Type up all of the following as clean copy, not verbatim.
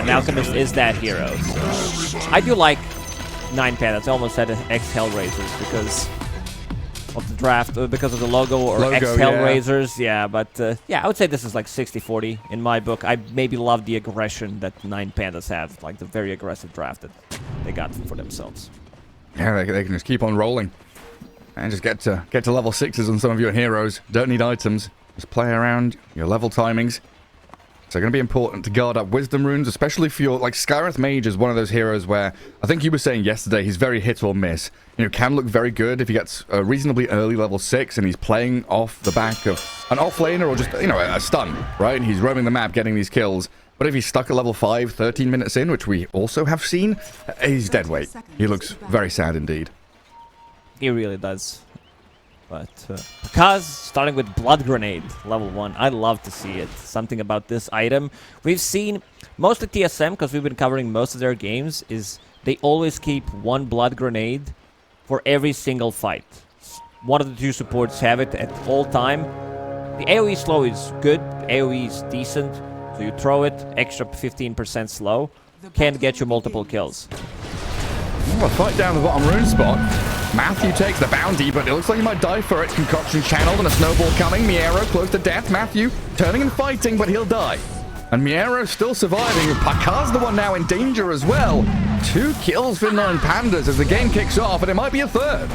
and Alchemist is that hero. So I do like 9 Pandas. I almost said X Hellraisers because of the draft, because of the logo, or X Hellraisers. Yeah, but yeah, I would say this is like 60-40 in my book. I maybe love the aggression that 9 Pandas have, like the very aggressive draft that they got for themselves. Yeah, they can just keep on rolling and just get to level 6s on some of your heroes. Don't need items. Just play around your level timings. So going to be important to guard up Wisdom Runes, especially for your, like, Skywrath Mage is one of those heroes where, I think you were saying yesterday, he's very hit or miss. You know, can look very good if he gets a reasonably early level 6 and he's playing off the back of an offlaner or just, you know, a stun, right? And he's roaming the map getting these kills. But if he's stuck at level 5, 13 minutes in, which we also have seen, he's dead weight. He looks very sad indeed. He really does. But because starting with Blood Grenade, level 1, I love to see it. Something about this item. We've seen, mostly TSM, because we've been covering most of their games, is they always keep 1 Blood Grenade for every single fight. One of the 2 supports have it at all time. The AoE slow is good, AoE is decent, so you throw it, extra 15% slow, can get you multiple kills. Ooh, a fight down the bottom rune spot. Matthew takes the bounty, but it looks like he might die for it. Concoction channeled and a snowball coming. Miero close to death. Matthew turning and fighting, but he'll die. And Miero still surviving. Pakar's the one now in danger as well. 2 kills for 9 Pandas as the game kicks off, and it might be a 3rd.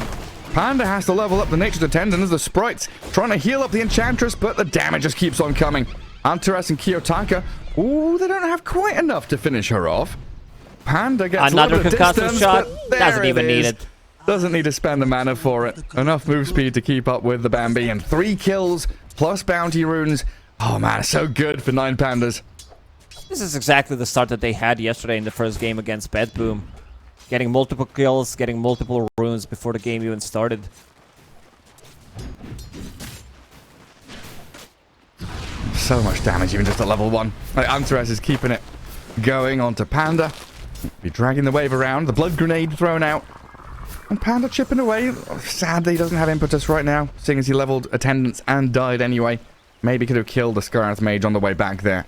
Panda has to level up the Nature's Attendant as the sprites trying to heal up the Enchantress, but the damage just keeps on coming. Antares and Kiyotaka, ooh, they don't have quite enough to finish her off. Panda gets another a little concussive distance, shot. Doesn't even need it. Doesn't need to spend the mana for it. Enough move speed to keep up with the Bambi. And 3 kills plus bounty runes. Oh man, so good for 9 Pandas. This is exactly the start that they had yesterday in the first game against Bedboom. Getting multiple kills, getting multiple runes before the game even started. So much damage even just at level 1. Like, Antares is keeping it going onto Panda. Be dragging the wave around. The blood grenade thrown out. And Panda chipping away. Sadly, he doesn't have impetus right now, seeing as he leveled attendance and died anyway. Maybe could have killed the Skywrath Mage on the way back there.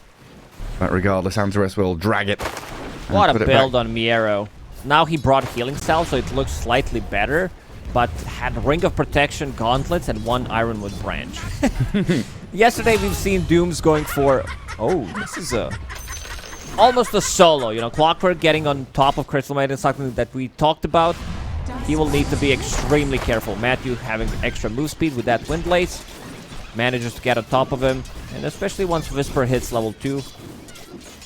But regardless, Antares will drag it. What a build on Miero. Now he brought Healing Salve, so it looks slightly better, but had Ring of Protection, Gauntlets, and 1 Ironwood Branch. Yesterday, we've seen Dooms going for... Oh, this is almost a solo. You know, Clockwork getting on top of Crystal Maiden is something that we talked about. He will need to be extremely careful. Matthew having extra move speed with that Wind Lace. Manages to get on top of him. And especially once Whisper hits level 2.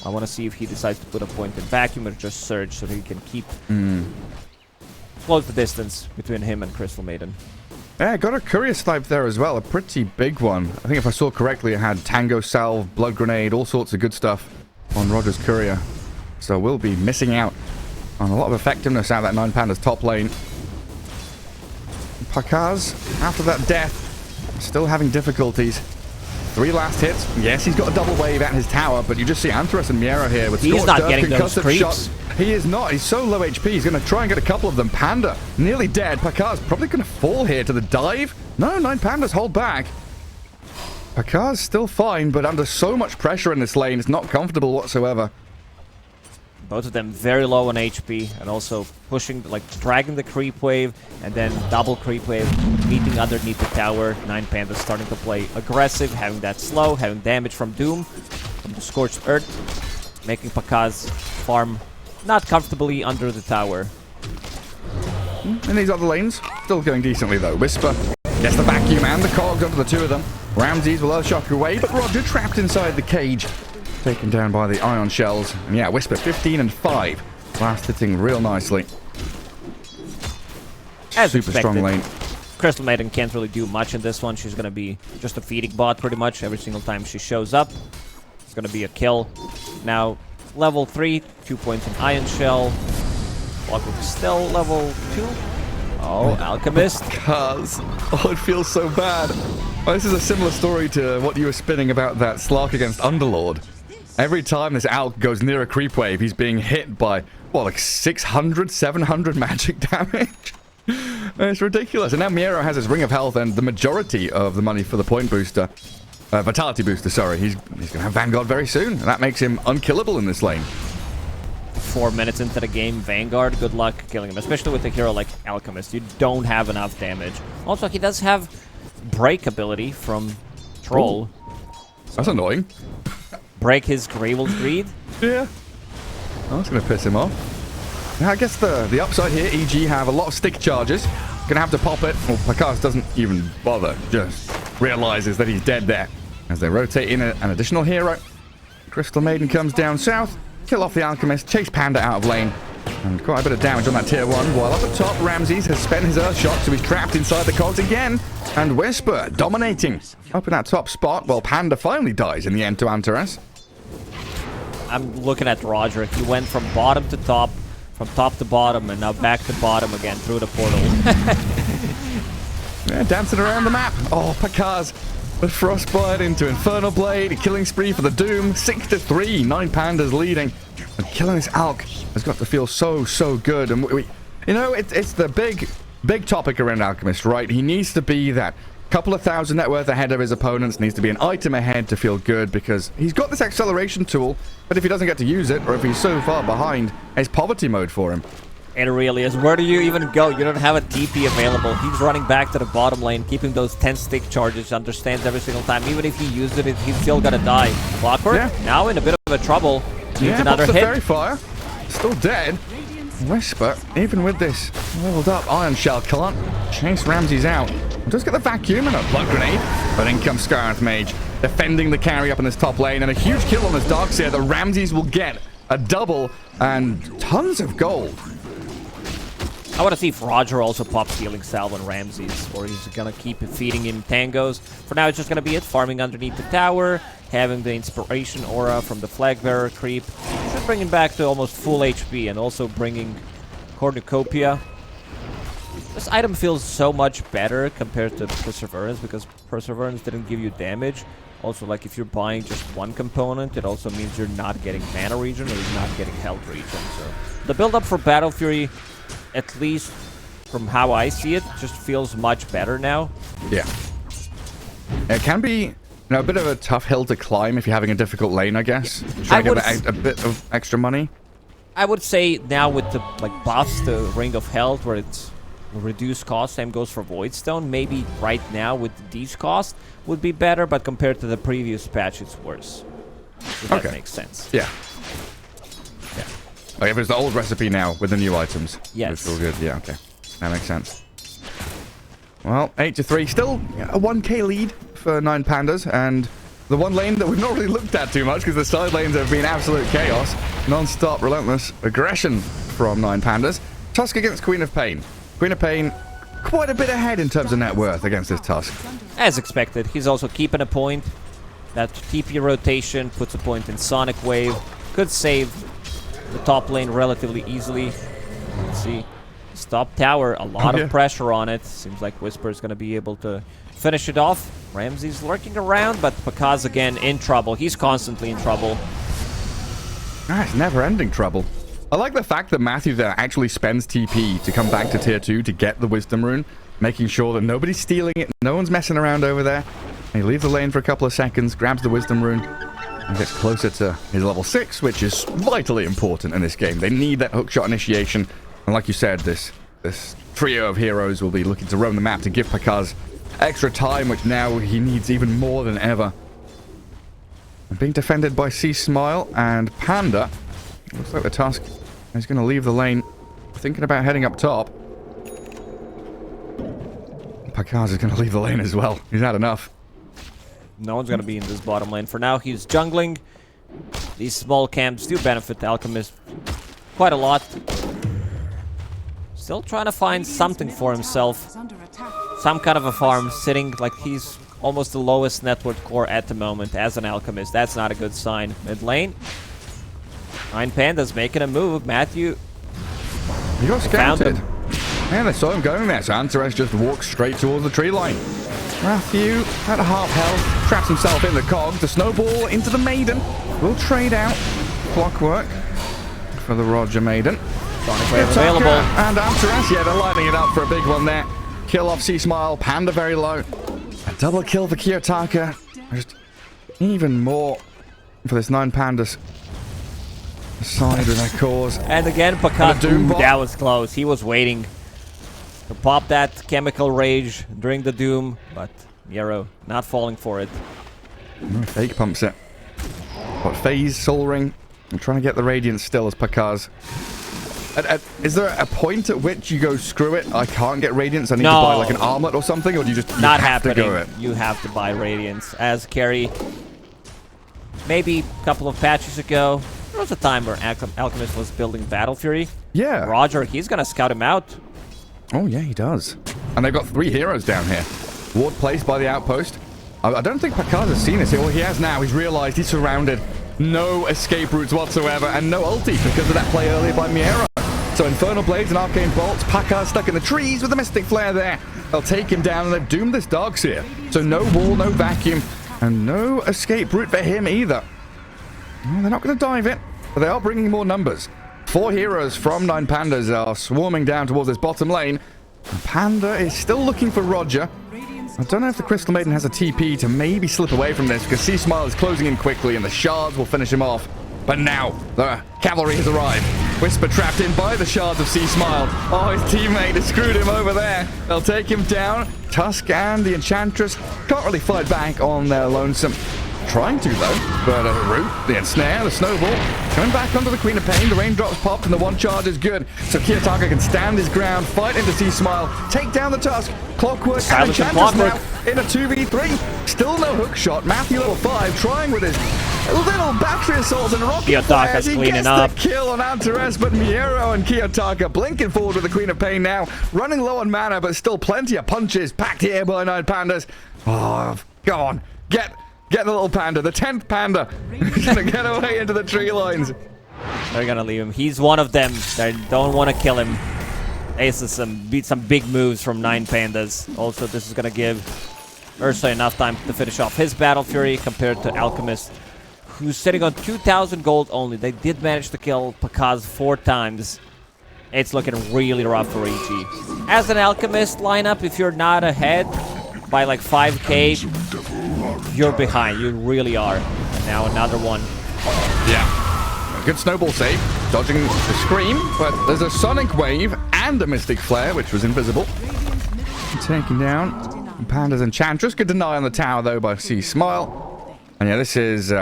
I want to see if he decides to put a point in Vacuum or just Surge so that he can keep... close the distance between him and Crystal Maiden. Yeah, got a Courier Snipe there as well. A pretty big one. I think if I saw correctly, it had Tango Salve, Blood Grenade, all sorts of good stuff on Roger's Courier. So we'll be missing out on a lot of effectiveness out of that 9 Pandas top lane. Pakaz, after that death, still having difficulties. 3 last hits. Yes, he's got a double wave at his tower, but you just see Antares and Miero here with he's not getting those creeps. Shots. He is not. He's so low HP. He's going to try and get a couple of them. Panda, nearly dead. Pakaz probably going to fall here to the dive. No, 9 Pandas hold back. Pakaz still fine, but under so much pressure in this lane, it's not comfortable whatsoever. Both of them very low on HP and also pushing, like dragging the creep wave and then double creep wave, meeting underneath the tower. 9 Pandas starting to play aggressive, having that slow, having damage from Doom, from the Scorched Earth, making Pakaz farm not comfortably under the tower. In these other lanes, still going decently though. Whisper gets the vacuum and the cogs onto the 2 of them. Ramses will Earthshock away, but Roger trapped inside the cage. Taken down by the ion shells. And yeah, Whisper 15 and 5. Last hitting real nicely. As super expected. Strong lane. Crystal Maiden can't really do much in this one. She's going to be just a feeding bot pretty much every single time she shows up. It's going to be a kill. Now, level 3, 2 points in Ion Shell. Clockwork still level 2. Oh, Alchemist. Cuz. Oh, it feels so bad. Well, this is a similar story to what you were spinning about that Slark against Underlord. Every time this Alk goes near a creep wave, he's being hit by, what, like 600, 700 magic damage? It's ridiculous. And now Miero has his Ring of Health and the majority of the money for the point booster. Vitality booster, sorry. He's going to have Vanguard very soon. And that makes him unkillable in this lane. 4 minutes into the game, Vanguard, good luck killing him. Especially with a hero like Alchemist. You don't have enough damage. Also, he does have break ability from Troll. Ooh. That's annoying. Break his Gravel's Greed. Yeah. Oh, that's going to piss him off. Now, I guess the upside here, EG have a lot of stick charges. Gonna have to pop it. Well, Pandas doesn't even bother. Just realizes that he's dead there. As they rotate in an additional hero, Crystal Maiden comes down south, kill off the Alchemist, chase Panda out of lane, and quite a bit of damage on that tier 1. While up at top, Ramses has spent his Earth Shock, so he's trapped inside the cogs again. And Whisper dominating up in that top spot, while Panda finally dies in the end to Antares. I'm looking at Roger. He went from bottom to top, from top to bottom, and now back to bottom again through the portal. Yeah, dancing around the map. Oh, Pandas. The Frostbite into Infernal Blade. A killing spree for the Doom. 6-3. 9 Pandas leading. And killing this Alk has got to feel so good. And you know, it's the big topic around Alchemist, right? He needs to be that couple of thousand net worth ahead of his opponents, needs to be an item ahead to feel good, because he's got this acceleration tool, but if he doesn't get to use it, or if he's so far behind, it's poverty mode for him. It really is. Where do you even go? You don't have a TP available. He's running back to the bottom lane, keeping those 10 stick charges, understands every single time. Even if he used it, he's still gonna die. Clockwork, now in a bit of a trouble. Needs another hit. Fairy Fire. Still dead. Whisper, even with this leveled up Iron Shell, can't chase Ramses out. Does get the vacuum and a blood grenade, but in comes Scarlet Mage, defending the carry up in this top lane, and a huge kill on this Darkseer that Ramses will get a double and tons of gold. I want to see if Roger also pops Healing Salve on Ramses, or he's going to keep feeding him tangos. For now, it's just going to be it, farming underneath the tower, having the Inspiration Aura from the Flag Bearer creep. Should bring him back to almost full HP, and also bringing Cornucopia. This item feels so much better compared to Perseverance, because Perseverance didn't give you damage. Also, like, if you're buying just one component, it also means you're not getting mana regen, or you're not getting health regen. So the build-up for Battle Fury, at least from how I see it, just feels much better now. Yeah. It can be, a bit of a tough hill to climb if you're having a difficult lane, I guess. Try to get a bit of extra money. I would say now with the buffs, the Ring of Health, where it's reduced cost, same goes for Voidstone. Maybe right now with these costs would be better, but compared to the previous patch, it's worse. If that makes sense. Yeah. Yeah. Okay, if it's the old recipe now with the new items. Yes. It's all good. Yeah, okay. That makes sense. Well, 8-3. Still a 1k lead for 9 Pandas, and the one lane that we've not really looked at too much because the side lanes have been absolute chaos. Non-stop, relentless aggression from 9 Pandas. Tusk against Queen of Pain. Queen of Pain, quite a bit ahead in terms of net worth against this Tusk. As expected. He's also keeping a point. That TP rotation puts a point in Sonic Wave. Could save the top lane relatively easily. Let's see. Stop tower, a lot of pressure on it. Seems like Whisper is going to be able to finish it off. Ramses lurking around, but Pandas again in trouble. He's constantly in trouble. It's never-ending trouble. I like the fact that Matthew there actually spends TP to come back to tier 2 to get the Wisdom Rune, making sure that nobody's stealing it, no one's messing around over there. And he leaves the lane for a couple of seconds, grabs the Wisdom Rune, and gets closer to his level 6, which is vitally important in this game. They need that hookshot initiation, and like you said, this trio of heroes will be looking to roam the map to give Pandas extra time, which now he needs even more than ever. And being defended by Sea Smile and Panda. Looks like the Tusk is going to leave the lane, thinking about heading up top. Pandas is going to leave the lane as well. He's had enough. No one's going to be in this bottom lane. For now, he's jungling. These small camps do benefit the Alchemist quite a lot. Still trying to find something for himself. Some kind of a farm, sitting like he's almost the lowest net worth core at the moment as an Alchemist. That's not a good sign. Mid lane. 9 Pandas making a move. Matthew. He got scouted. And they saw him going there, so Antares just walked straight towards the tree line. Matthew at a half health, traps himself in the cog. The snowball into the Maiden. Will trade out Clockwork for the Roger Maiden. Sonic Wave available. And Antares, yeah, they're lighting it up for a big one there. Kill off Sea Smile, Panda very low. A double kill for Kiyotaka. Just even more for this 9 Pandas. Side with that cause. And again, Pakas, Doom bot. that was close. He was waiting to pop that chemical rage during the Doom, but Miero not falling for it. Fake pumps it. But Phase, Soul Ring. I'm trying to get the Radiance still as Pakas. Is there a point at which you go, screw it, I can't get Radiance, I need to buy like an armlet or something, or do you just not have happening. to go it? You have to buy Radiance. As carry, maybe a couple of patches ago, there was a time where Alchemist was building Battle Fury. Yeah. Roger, he's gonna scout him out. Oh yeah, he does. And they've got 3 heroes down here. Ward placed by the outpost. I don't think Pakas has seen this here. Well, he has now. He's realized he's surrounded. No escape routes whatsoever, and no ulti because of that play earlier by Miero. So Infernal Blades and Arcane Bolts. Pakas stuck in the trees with a Mystic Flare there. They'll take him down, and they've doomed this Darkseer. So no wall, no vacuum, and no escape route for him either. Well, they're not going to dive it, but they are bringing more numbers. 4 heroes from 9 Pandas are swarming down towards this bottom lane. And Panda is still looking for Roger. I don't know if the Crystal Maiden has a TP to maybe slip away from this, because Sea Smile is closing in quickly and the shards will finish him off. But now, the cavalry has arrived. Whisper trapped in by the shards of Sea Smile. Oh, his teammate has screwed him over there. They'll take him down. Tusk and the Enchantress can't really fight back on their lonesome. Trying to, though. But the root, the ensnare, the snowball, coming back onto the Queen of Pain. The raindrops popped and the one charge is good. So Kiyotaka can stand his ground, fight into Sea Smile, take down the Tusk. Clockwork and Enchantress now in a 2v3. Still no hook shot. Matthew level 5 trying with his little battery assaults and rocket flares. He gets the kill on Antares, but Miero and Kiyotaka blinking forward with the Queen of Pain now. Running low on mana, but still plenty of punches packed here by 9 Pandas. Oh, go on. Get the little panda, the 10th panda. He's gonna get away into the tree lines. They're gonna leave him. He's one of them. They don't want to kill him. Aces some big moves from 9 Pandas. Also, this is gonna give Ursa enough time to finish off his Battle Fury compared to Alchemist, who's sitting on 2,000 gold only. They did manage to kill Pakas 4 times. It's looking really rough for EG. As an Alchemist lineup, if you're not ahead by like 5k, you're behind. You really are. And now another one. Yeah. Good snowball save. Dodging the scream, but there's a Sonic Wave and a Mystic Flare, which was invisible. Taken down. Panda's Enchantress. Good deny on the tower, though, by Sea Smile. And yeah, this is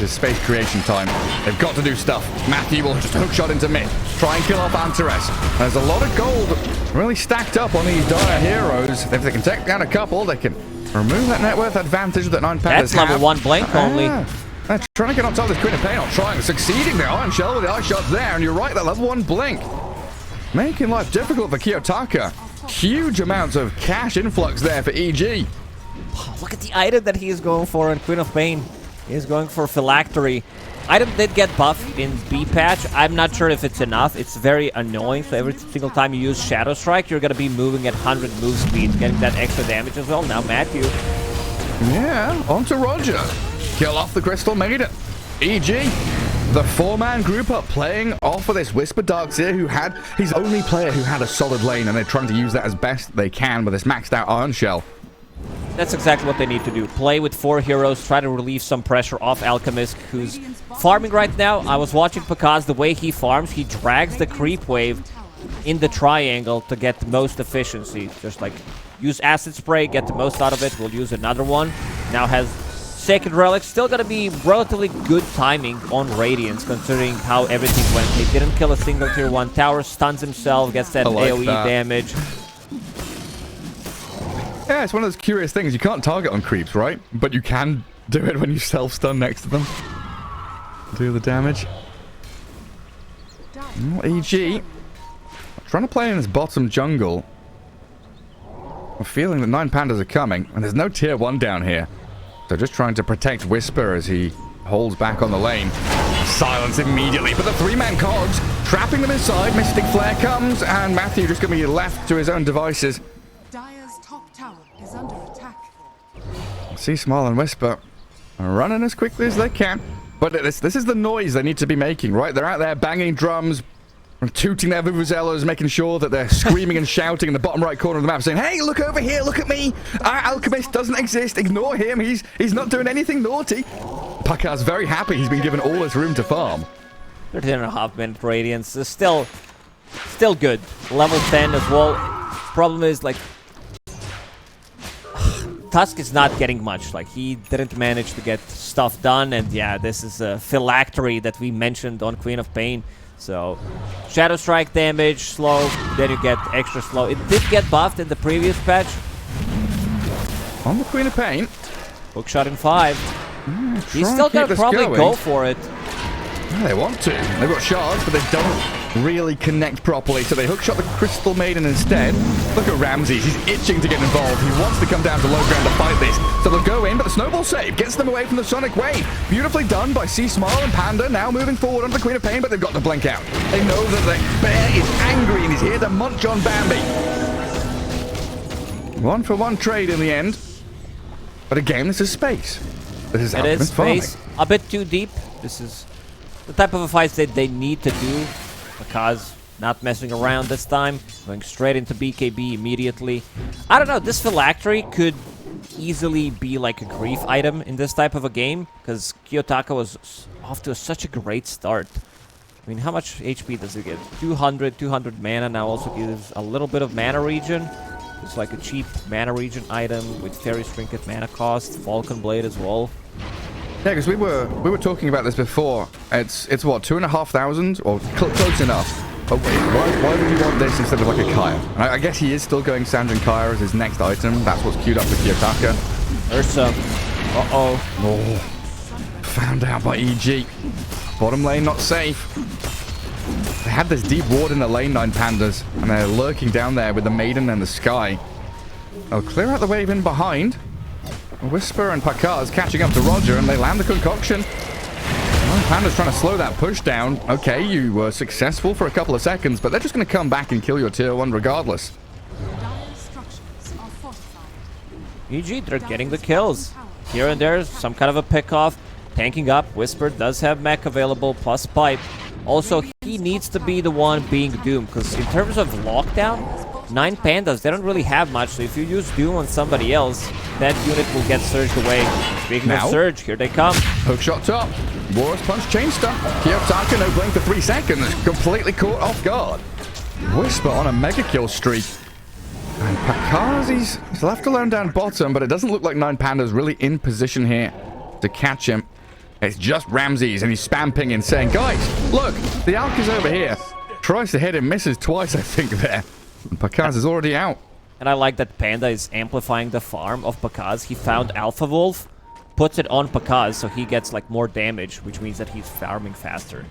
space creation time. They've got to do stuff. Matthew will just hookshot into mid. Try and kill off Antares. There's a lot of gold really stacked up on these dire heroes. If they can take down a couple, they can remove that net worth advantage that 9 Pandas That's level 1 blink only. They're trying to get on top of this Queen of Pain. Not trying. Succeeding. The Iron Shell with the eye shots there. And you're right, that level 1 blink. Making life difficult for Kiyotaka. Huge amounts of cash influx there for EG. Oh, look at the item that he is going for in Queen of Pain. He's going for Phylactery. Item did get buffed in B patch. I'm not sure if it's enough. It's very annoying. So every single time you use Shadow Strike, you're going to be moving at 100 move speed, getting that extra damage as well. Now Matthew. Yeah, on to Roger. Kill off the Crystal Maiden. EG. The 4-man group are playing off of this Whisper Darkseer, who had his only player who had a solid lane, and they're trying to use that as best they can with this maxed out Iron Shell. That's exactly what they need to do. Play with 4 heroes, try to relieve some pressure off Alchemist, who's farming right now. I was watching Pakas, the way he farms, he drags the creep wave in the triangle to get the most efficiency. Just like, use Acid Spray, get the most out of it. We'll use another one. Now has Sacred Relic. Still gonna be relatively good timing on Radiance, considering how everything went. They didn't kill a single tier 1 tower, stuns himself, gets that AoE damage. Yeah, it's one of those curious things. You can't target on creeps, right? But you can do it when you self-stun next to them. Do the damage. EG. Trying to play in this bottom jungle. I'm feeling that 9 Pandas are coming, and there's no tier 1 down here. So just trying to protect Whisper as he holds back on the lane. Silence immediately, but the 3-man cogs trapping them inside. Mystic Flare comes, and Matthew just going to be left to his own devices. Is under attack. Sea Smile and Whisper are running as quickly as they can. But this is the noise they need to be making, right? They're out there banging drums, tooting their vuvuzelas, making sure that they're screaming and shouting in the bottom right corner of the map, saying, hey, look over here, look at me. Our Alchemist doesn't exist. Ignore him. He's not doing anything naughty. Pakar's very happy he's been given all this room to farm. 13.5-minute Radiance is still good. Level 10 as well. Problem is, like, Tusk is not getting much. Like, he didn't manage to get stuff done. And yeah, this is a phylactery that we mentioned on Queen of Pain. So, Shadow Strike damage, slow, then you get extra slow. It did get buffed in the previous patch. On the Queen of Pain. Hookshot in 5. He's still gonna probably go for it. Yeah, they want to. They've got shards, but they don't really connect properly. So they hookshot the Crystal Maiden instead. Look at Ramses. He's itching to get involved. He wants to come down to low ground to fight this. So they'll go in, but the snowball save gets them away from the Sonic Wave. Beautifully done by C Smile and Panda. Now moving forward onto the Queen of Pain, but they've got to blink out. They know that the bear is angry and he's here to munch on Bambi. 1-for-1 trade in the end. But again, this is space. This is Alchemist farming. Space. A bit too deep. This is the type of a fight that they need to do. Because not messing around this time. Going straight into BKB immediately. I don't know. This phylactery could easily be like a grief item in this type of a game. Because Kiyotaka was off to such a great start. I mean, how much HP does he get? 200 mana. Now also gives a little bit of mana regen. It's like a cheap mana regen item with Fairy Trinket mana cost. Falcon Blade as well. Yeah, because we were talking about this before. It's what, 2,500 or close enough. But wait, why would you want this instead of like a Kaya? And I guess he is still going Sandrin Kaya as his next item. That's what's queued up for Kiyotaka. Ursa. Oh, found out by EG. Bottom lane not safe. They had this deep ward in the lane, 9 Pandas, and they're lurking down there with the Maiden and the Sky. They'll clear out the wave in behind. Whisper and Pakar's catching up to Roger, and they land the concoction. Well, Panda's trying to slow that push down. Okay, you were successful for a couple of seconds, but they're just going to come back and kill your tier 1 regardless. EG, they're getting the kills. Here and there, some kind of a pick-off. Tanking up. Whisper does have mech available, plus pipe. Also, he needs to be the one being Doom, because in terms of lockdown, 9 Pandas, they don't really have much, so if you use Doom on somebody else, that unit will get surged away. Speaking of surge, here they come. Hookshot top. War's Punch chain stun. Kiyotaka no blink for 3 seconds. Completely caught off guard. Whisper on a mega kill streak. And Pakar's, he's left alone down bottom, but it doesn't look like 9 Pandas really in position here to catch him. It's just Ramses, and he's spam pinging, saying, guys, look, the Alk is over here. Tries to hit him, misses twice, I think, there. And Pakaz is already out. And I like that Panda is amplifying the farm of Pakaz. He found Alpha Wolf, puts it on Pakaz, so he gets like more damage, which means that he's farming faster.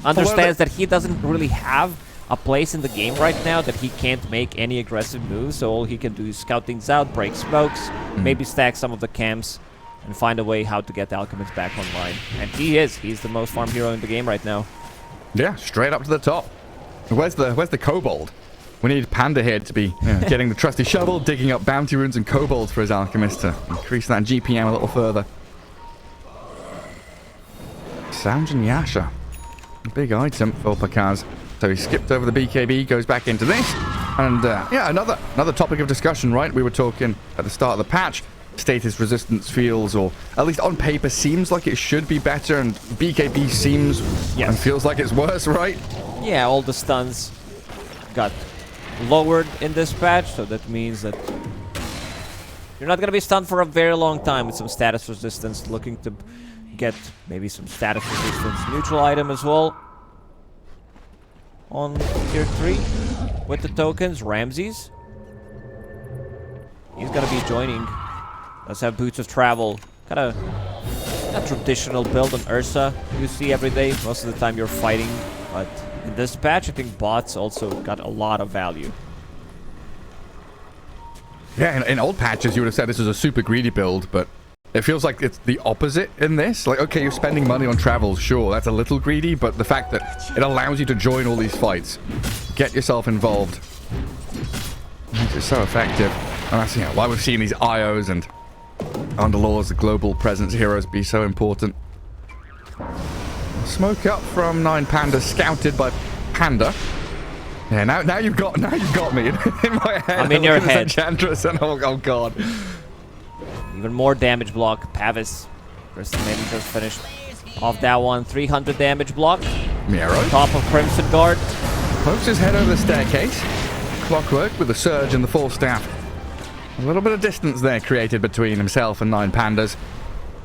Understands that he doesn't really have a place in the game right now, that he can't make any aggressive moves, so all he can do is scout things out, break smokes, maybe stack some of the camps, and find a way how to get Alchemist back online. And he's the most farm hero in the game right now. Yeah, straight up to the top. Where's the kobold? We need Panda here to be getting the trusty shovel, digging up bounty runes and kobolds for his Alchemist to increase that GPM a little further. Sanjin Yasha. Big item for Pakaz. So he skipped over the BKB, goes back into this. And yeah, another topic of discussion, right? We were talking at the start of the patch. Status resistance feels, or at least on paper, seems like it should be better, and BKB seems and feels like it's worse, right? Yeah, all the stuns got lowered in this patch, so that means that you're not going to be stunned for a very long time with some status resistance, looking to get maybe some status resistance neutral item as well. On tier 3 with the tokens, Ramses. He's going to be joining. Does have Boots of Travel. Kind of a traditional build on Ursa you see every day. Most of the time you're fighting. But in this patch, I think bots also got a lot of value. Yeah, in old patches you would have said this is a super greedy build, but it feels like it's the opposite in this. Like, okay, you're spending money on travels, sure, that's a little greedy, but the fact that it allows you to join all these fights, get yourself involved, makes it so effective. And that's, why we've seen these IOs and Underlaws, the global presence heroes, be so important. Smoke up from 9 Panda, scouted by Panda. Yeah, now you've got me in my head. I'm in your head. Enchantress and oh god. Even more damage block. Pavis Crystal Maiden just finished off that one. 300 damage block. Miero Top of Crimson Guard. pokes his head over the staircase. Clockwork with the surge and the full staff. A little bit of distance there created between himself and 9 Pandas.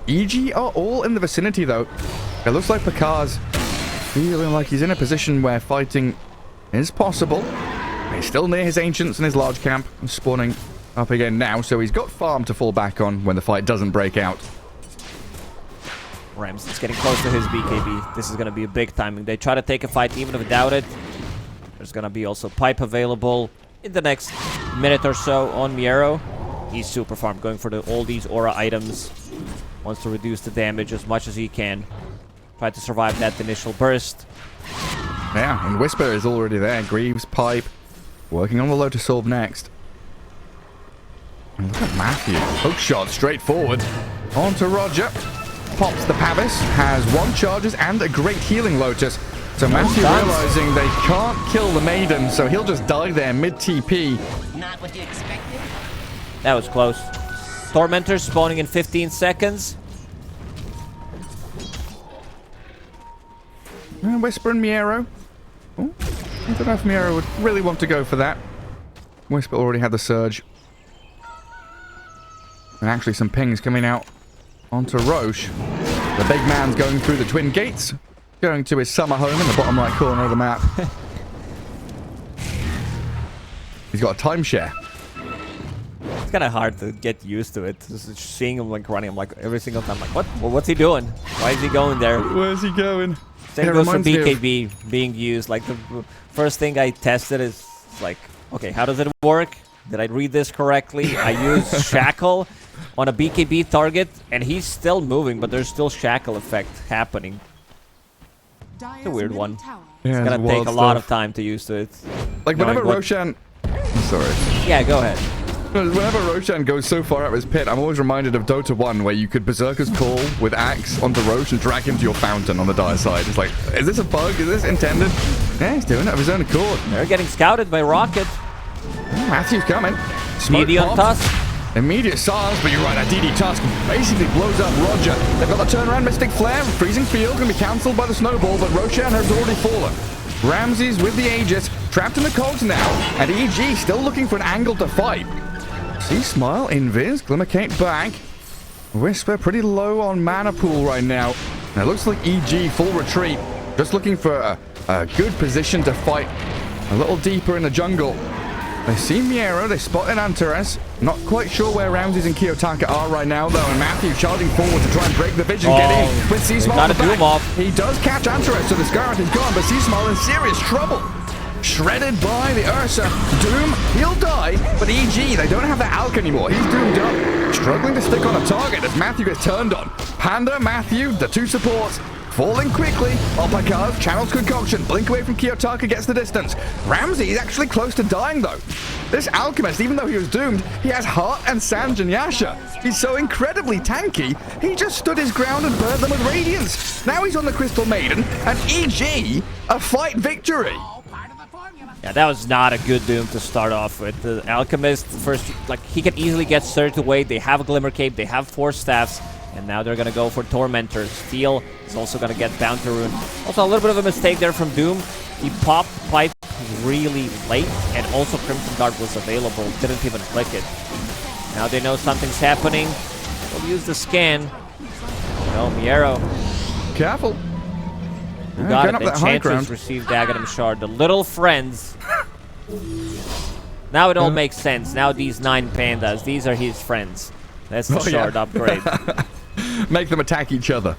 EG are all in the vicinity, though. It looks like Picard's feeling like he's in a position where fighting is possible. He's still near his Ancients and his large camp, spawning up again now, so he's got farm to fall back on when the fight doesn't break out. Rams is getting close to his BKB. This is going to be a big timing. They try to take a fight even without it. There's going to be also pipe available in the next minute or so on Miero. He's super farmed, going for all these aura items. Wants to reduce the damage as much as he can. Try to survive that initial burst. Yeah, and Whisper is already there. Greaves, pipe, working on the Lotus Orb next. And look at Matthew. Hook shot straight forward. On to Roger. Pops the Pavis. Has 1 charges and a great healing Lotus. So Matthew realizing they can't kill the Maiden, so he'll just die there mid-TP. Not what you expected. That was close. Tormentor spawning in 15 seconds. And Whisper and Miero. Oh, I don't know if Miero would really want to go for that. Whisper already had the surge. And actually some pings coming out onto Roche. The big man's going through the twin gates. Going to his summer home in the bottom right corner of the map. He's got a timeshare. It's kind of hard to get used to it. Just seeing him like running, I'm like every single time, like what? Well, what's he doing? Why is he going there? Where's he going? Same goes for BKB being used. Like the first thing I tested is like, okay, how does it work? Did I read this correctly? I use Shackle on a BKB target, and he's still moving, but there's still Shackle effect happening. It's a weird one. Yeah, It's gonna take a lot of time to use it. Like whenever Roshan... Sorry. Yeah, go ahead. Whenever Roshan goes so far out of his pit, I'm always reminded of Dota2 where you could Berserker's Call with Axe onto Roche and drag him to your fountain on the dire side. It's like, is this a bug? Is this intended? Yeah, he's doing it of his own accord. They're getting scouted by Rocket. Matthew's coming. Smoke DD on pop. Tusk. Immediate silence, but you're right, that DD Tusk basically blows up Roger. They've got the turnaround Mystic Flare. Freezing Field can be cancelled by the Snowball, but Roshan has already fallen. Ramses with the Aegis, trapped in the cogs now, and EG still looking for an angle to fight. See Smile, Invis, Glimmercate back. Whisper pretty low on mana pool right now. And it looks like EG full retreat, just looking for a good position to fight a little deeper in the jungle. They see Miero, they spotted Antares. Not quite sure where Ramses and Kiyotaka are right now, though, and Matthew charging forward to try and break the vision, get in with C-Smile on the back. He does catch Antares, so the Scarlet is gone, but C-Smile in serious trouble. Shredded by the Ursa. Doom, he'll die, but EG, they don't have the Alk anymore. He's doomed up. Struggling to stick on a target as Matthew gets turned on. Panda, Matthew, the 2 supports. Falling quickly. Opakaz channels concoction. Blink away from Kiyotaka gets the distance. Ramsey is actually close to dying though. This Alchemist, even though he was doomed, he has Heart and Sanj and Yasha. He's so incredibly tanky, he just stood his ground and burned them with Radiance. Now he's on the Crystal Maiden, and EG, a fight victory. Yeah, that was not a good Doom to start off with. The Alchemist, first, like, he can easily get surged away. They have a Glimmer Cape, they have 4 staffs, and now they're going to go for Tormentor. Steel is also going to get Bounty Rune. Also, a little bit of a mistake there from Doom. He popped Pipe really late, and also Crimson Guard was available. Didn't even click it. Now they know something's happening. They'll use the scan. Oh, Miero. Careful. Who got it? Enchantress received Aghanim Shard. The little friends. Now it all makes sense. Now these 9 Pandas, these are his friends. That's the Shard upgrade. Make them attack each other.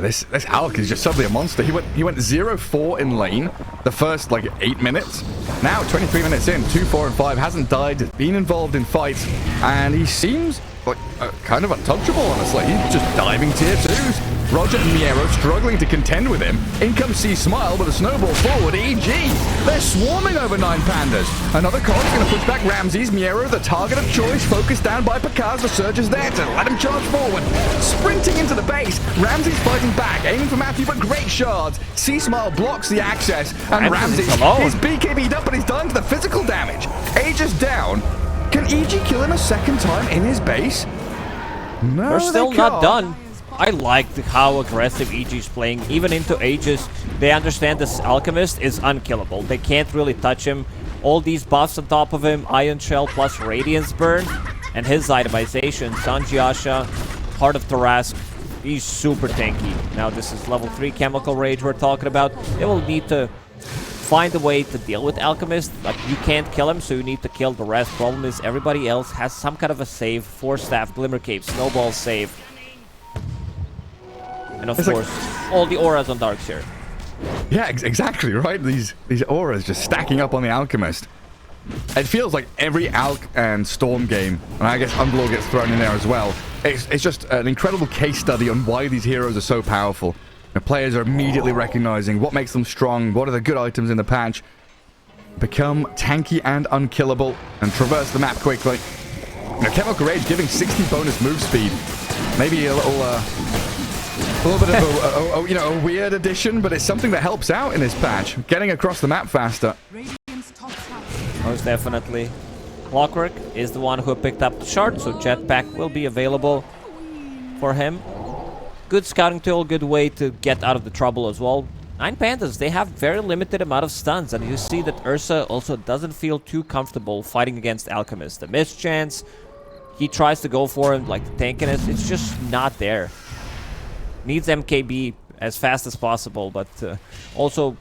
This Alk is just suddenly a monster. He went 0-4 in lane the first like 8 minutes. Now 23 minutes in, 2, 4, and 5, hasn't died, been involved in fights, and he seems like kind of untouchable, honestly. He's just diving tier 2s. Roger and Miero struggling to contend with him. In comes C-Smile with a snowball forward. EG, they're swarming over 9 Pandas. Another cog's going to push back Ramses. Miero, the target of choice, focused down by Picard. The surge is there to let him charge forward. Sprinting into the base. Ramses fighting back, aiming for Matthew, but great shards. C-Smile blocks the access, and Ramses is BKB'd up, but he's dying to the physical damage. Aegis down. Can EG kill him a second time in his base? No, They're still they not can't. done. I like how aggressive EG is playing. Even into Aegis, they understand this Alchemist is unkillable. They can't really touch him. All these buffs on top of him, Ion Shell plus Radiance Burn, and his itemization, Sanjiasha, Heart of Tarask, he's super tanky. Now this is level 3 Chemical Rage we're talking about. They will need to find a way to deal with Alchemist. Like, you can't kill him, so you need to kill the rest. Problem is, everybody else has some kind of a save. Force Staff, Glimmer Cape, Snowball save. And of course, all the auras on Darkseer. Yeah, exactly, right? These auras just stacking up on the Alchemist. It feels like every Alch and Storm game, and I guess Underlord gets thrown in there as well, it's just an incredible case study on why these heroes are so powerful. The players are immediately recognizing what makes them strong, what are the good items in the patch, become tanky and unkillable, and traverse the map quickly. You know, Chemical Rage giving 60 bonus move speed. Maybe a little bit of a weird addition, but it's something that helps out in this patch. Getting across the map faster. Most definitely. Clockwork is the one who picked up the shard, so Jetpack will be available for him. Good scouting tool, good way to get out of the trouble as well. 9 Pandas, they have very limited amount of stuns, and you see that Ursa also doesn't feel too comfortable fighting against Alchemist. The mischance, he tries to go for him, like the tankiness, it's just not there. Needs MKB as fast as possible, but also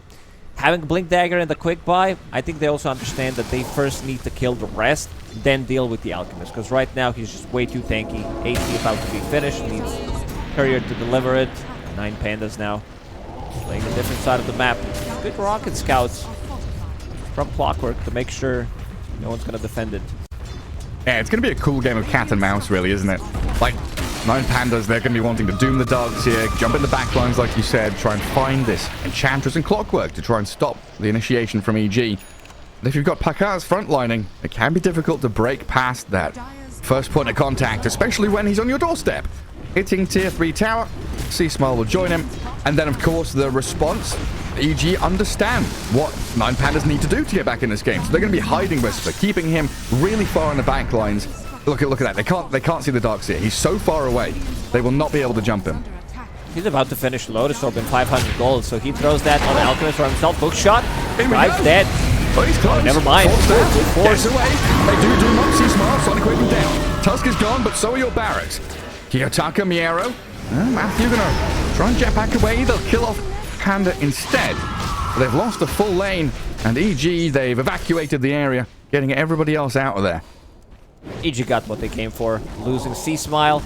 having Blink Dagger and the Quick Buy, I think they also understand that they first need to kill the rest, then deal with the Alchemist, because right now he's just way too tanky. AC about to be finished, needs Courier to deliver it. 9 Pandas now, playing a different side of the map. Good rocket scouts from Clockwork to make sure no one's going to defend it. Yeah, it's going to be a cool game of cat and mouse, really, isn't it? Like, 9 Pandas, they're going to be wanting to doom the dogs here, jump in the back lines like you said, try and find this Enchantress and Clockwork to try and stop the initiation from EG. And if you've got Pakaz frontlining, it can be difficult to break past that first point of contact, especially when he's on your doorstep. Hitting tier 3 tower, C-Smile will join him, and then of course the response. EG understand what 9 Pandas need to do to get back in this game, so they're going to be hiding Whisper, keeping him really far in the back lines. Look at that. They can't see the Darkseer. He's so far away. They will not be able to jump him. He's about to finish Lotus Orb in 500 gold, so he throws that on the Alchemist for himself. Hook shot. Guy's dead. Oh, he's close. Oh, never mind. Force away. They do not see Smile. Sonic Wave him down. Tusk is gone, but so are your barracks. Kiyotaka, Miero. Matthew gonna try and jetpack away. They'll kill off Panda instead. But they've lost the full lane, and EG, they've evacuated the area, getting everybody else out of there. EG got what they came for, losing C-Smile.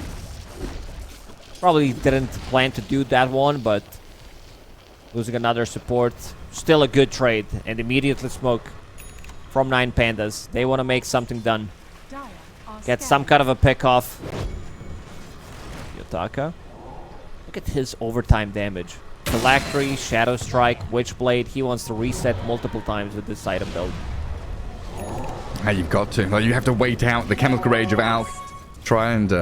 Probably didn't plan to do that one, but losing another support, still a good trade. And immediately smoke from 9 Pandas. They want to make something done. Get some kind of a pick off. Yotaka. Look at his overtime damage. Phylactery, Shadow Strike, Witchblade. He wants to reset multiple times with this item build. You've got to. Like, you have to wait out the Chemical Rage of Alf. Try and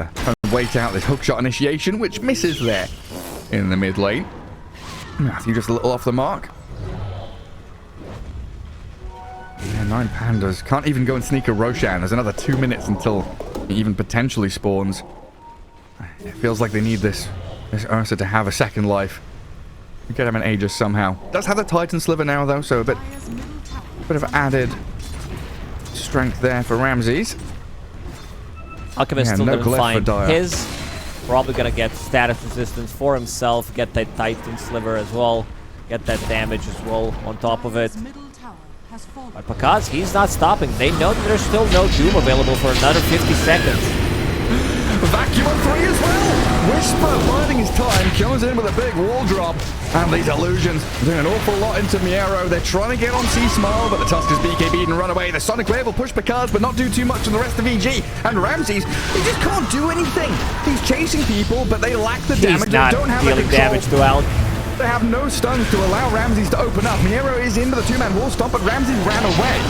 wait out this hookshot initiation, which misses there in the mid lane. Matthew just a little off the mark. Yeah, 9 Pandas. Can't even go and sneak a Roshan. There's another 2 minutes until he even potentially spawns. It feels like they need this Ursa to have a second life. Get him an Aegis somehow. Does have the Titan Sliver now, though, so a bit of added strength there for Ramses. Alchemist still no didn't find for his. Probably gonna get status resistance for himself, get that Titan Sliver as well, get that damage as well on top of it. But Pakaz, he's not stopping. They know that there's still no Doom available for another 50 seconds. Vacuum on 3 as well! Whisper biding his time, comes in with a big wall drop. And these illusions doing an awful lot into Miero. They're trying to get on C-Smile, but the Tusk is BKB'd and run away. The Sonic Wave will push Pakaz, but not do too much on the rest of EG. And Ramses, he just can't do anything. He's chasing people, but they lack the damage. He's not they don't have dealing damage to Alk. They have no stuns to allow Ramses to open up. Miero is into the 2-man wall stomp, but Ramses ran away.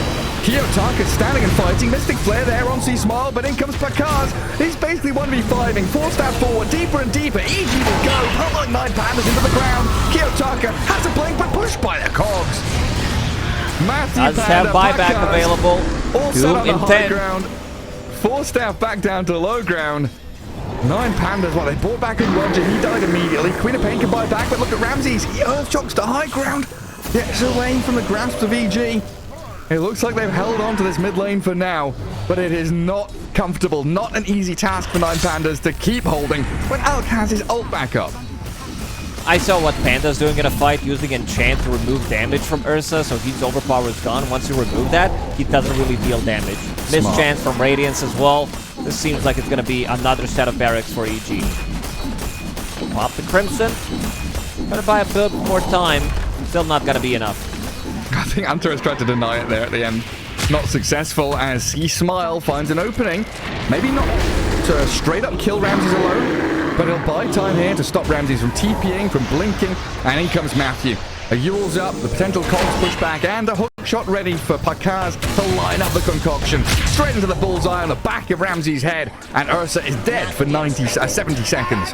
Kiyotaka standing and fighting. Mystic Flare there on C-Smile, but in comes Pakaz. He's basically 1v5ing. 4-stab forward, deeper and deeper. EG will go. Not like 9 Pandas into the ground. Kiyotaka has to blink, but pushed by the cogs. Matthew does have buyback Pakaz, available. all set on the high 10. ground. 4-stab back down to low ground. 9 Pandas, well, they brought back in Roger. He died immediately. Queen of Pain can buy back, but look at Ramses. He earth shocks to high ground. Gets away from the grasp of EG. It looks like they've held on to this mid lane for now, but it is not comfortable. Not an easy task for 9 Pandas to keep holding when Alk has his ult back up. I saw what Panda's doing in a fight, using enchant to remove damage from Ursa, so his overpower is gone. Once you remove that, he doesn't really deal damage. Mischance from Radiance as well. This seems like it's going to be another set of barracks for EG. Pop the Crimson. Gonna buy a bit more time. Still not going to be enough. I think Hunter has tried to deny it there at the end. Not successful as he Smile finds an opening. Maybe not to straight up kill Ramses alone, but he'll buy time here to stop Ramses from TPing, from blinking, and in comes Matthew. A Yule's up, the potential cogs push back, and a hook shot ready for Pakaz to line up the concoction. Straight into the bullseye on the back of Ramses' head, and Ursa is dead for 70 seconds.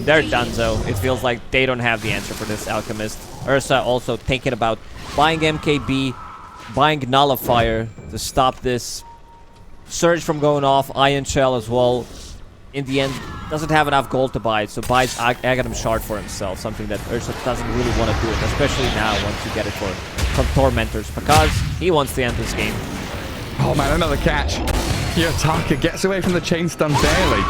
They're donezo. It feels like they don't have the answer for this Alchemist. Ursa also thinking about buying MKB, buying Nullifier to stop this Surge from going off, Iron Shell as well. In the end, doesn't have enough gold to buy it, so buys Aghanim Shard for himself, something that Ursa doesn't really want to do it, especially now once you get it from Tormentors, because he wants to end this game. Oh man, another catch. Kiyotaka gets away from the chain stun barely.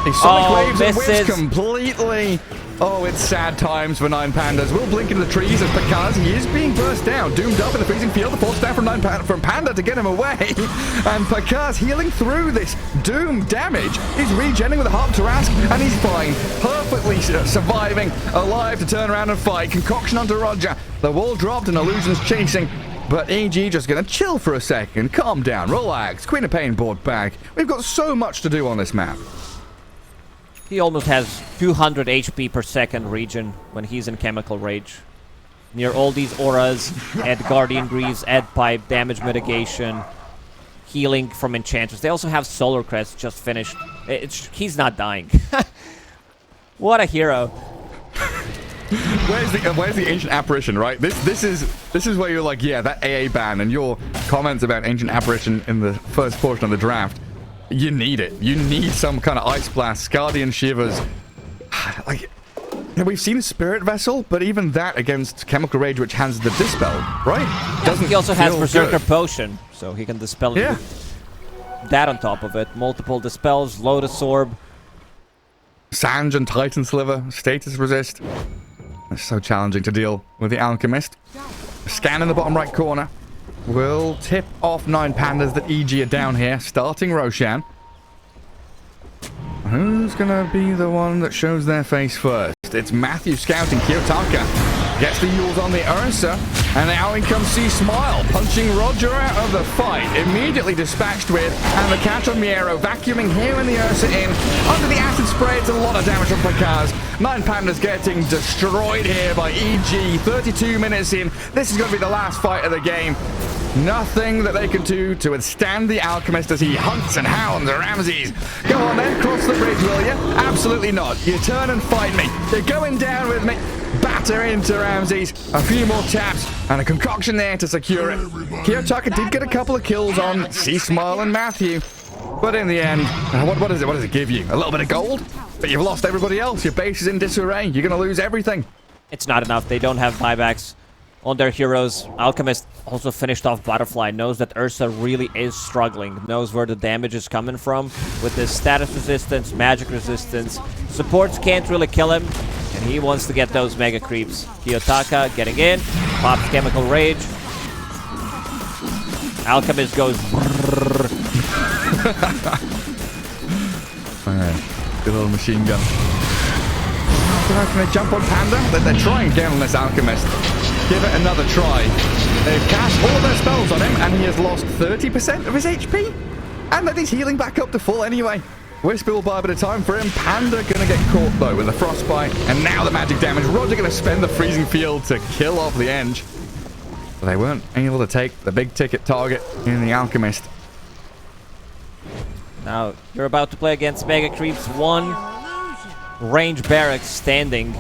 He Sonic Waves and whips completely. Oh, it's sad times for 9 Pandas. Will blink into the trees as because he is being burst down. Doomed up in the freezing field. The force down from Panda to get him away. And Pakaz healing through this Doom damage. He's regenerating with a Harp Tarask, and he's fine. Perfectly surviving, alive to turn around and fight. Concoction onto Roger. The wall dropped and Illusion's chasing. But EG just gonna chill for a second. Calm down, relax. Queen of Pain brought back. We've got so much to do on this map. He almost has 200 HP per second regen when he's in Chemical Rage. Near all these auras, add Guardian Greaves, add Pipe, damage mitigation, healing from Enchantress. They also have Solar Crest just finished. He's not dying. What a hero. Where's the Ancient Apparition, right? This is where you're like, yeah, that AA ban and your comments about Ancient Apparition in the first portion of the draft. You need it. You need some kind of Ice Blast, Guardian Shivers. Like, we've seen Spirit Vessel, but even that against Chemical Rage, which has the Dispel, right? Yeah, he also has Berserker Potion, so he can dispel it with that on top of it. Multiple Dispels, Lotus Orb. Sange and Titan Sliver, Status Resist. It's so challenging to deal with the Alchemist. Scan in the bottom right corner. Will tip off 9 Pandas that EG are down here, starting Roshan. Who's gonna be the one that shows their face first? It's Matthew scouting. Kiyotaka gets the Yules on the Ursa, and now in comes C Smile, punching Roger out of the fight. Immediately dispatched with, and the catch on Miero, vacuuming here and the Ursa in. Under the acid spray, it's a lot of damage from Pakaz. 9 Pandas getting destroyed here by EG. 32 minutes in. This is going to be the last fight of the game. Nothing that they can do to withstand the Alchemist as he hunts and hounds Ramses. Go on then, cross the bridge, will you? Absolutely not. You turn and fight me. You're going down with me. Batter into Ramses. A few more taps and a concoction there to secure it. Kiyotaka did get a couple of kills on C Smile and Matthew. But in the end, what does it give you? A little bit of gold? But you've lost everybody else. Your base is in disarray. You're going to lose everything. It's not enough. They don't have buybacks on their heroes. Alchemist also finished off Butterfly. Knows that Ursa really is struggling. Knows where the damage is coming from. With this status resistance, magic resistance. Supports can't really kill him. And he wants to get those mega creeps. Kiyotaka getting in. Pops Chemical Rage. Alchemist goes brrrr. Good little machine gun. Can they jump on Panda? They're trying again on this Alchemist. Give it another try. They've cast all of their spells on him, and he has lost 30% of his HP. And that he's healing back up to full anyway. Whisper will buy a bit of time for him. Panda gonna get caught though with a frostbite, and now the magic damage. Roger gonna spend the freezing field to kill off the Eng. But they weren't able to take the big ticket target in the Alchemist. Now, you're about to play against Mega Creeps. One range barracks standing.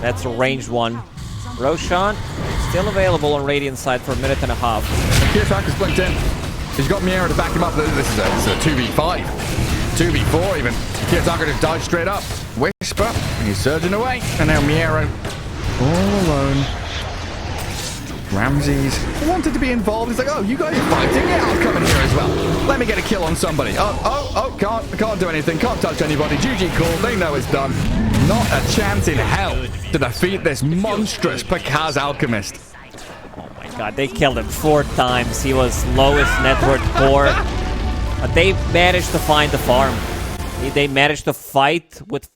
That's a ranged one. Roshan still available on Radiant side for a minute and a half. Kiyotaka's blinked in. He's got Miera to back him up. This is a 2v5. 2v4 even. Kiyotaka just died straight up. Whisper, and he's surging away. And now Miero all alone. Ramses wanted to be involved. He's like, oh, you guys are fighting? Yeah, I'll come in here as well. Let me get a kill on somebody. Can't do anything. Can't touch anybody. GG call. They know it's done. Not a chance in hell to defeat this monstrous Pakaz Alchemist. Oh my god, they killed him 4 times. He was lowest net worth 4. But they managed to find the farm. They managed to fight with